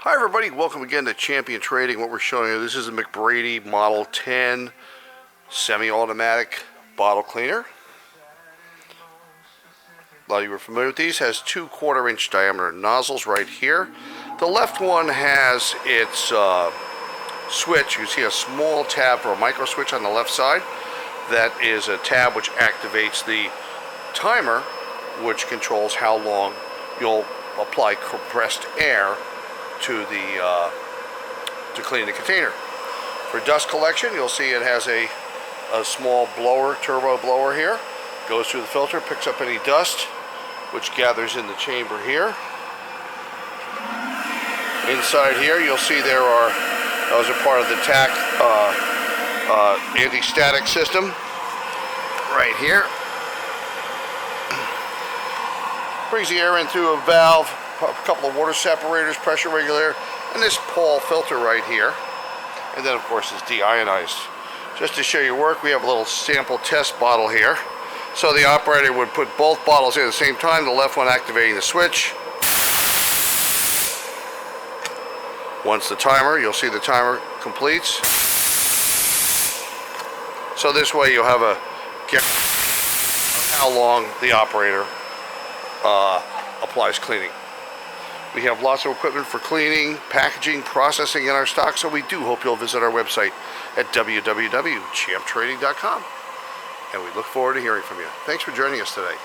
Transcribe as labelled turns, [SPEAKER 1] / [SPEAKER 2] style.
[SPEAKER 1] Hi everybody, welcome again to Champion Trading. What we're showing you, this is a McBrady Model 10 semi-automatic bottle cleaner. A lot of you are familiar with these. Has 2 1/4-inch diameter nozzles right here. The left one has its switch. You see a small tab for a micro switch on the left side. That is a tab which activates the timer, which controls how long you'll apply compressed air to clean the container. For dust collection, you'll see it has a small blower, turbo blower here. Goes through the filter, picks up any dust, which gathers in the chamber here. Inside here, you'll see those are part of the TAC anti-static system right here. Brings the air in through a valve, a couple of water separators, pressure regulator, and this Paul filter right here. And then of course it's deionized. Just to show you work, we have a little sample test bottle here. So the operator would put both bottles in at the same time, the left one activating the switch. Once the timer, you'll see the timer completes. So this way you'll have a guarantee of how long the operator applies cleaning. We have lots of equipment for cleaning, packaging, processing in our stock, so we do hope you'll visit our website at www.champtrading.com. And we look forward to hearing from you. Thanks for joining us today.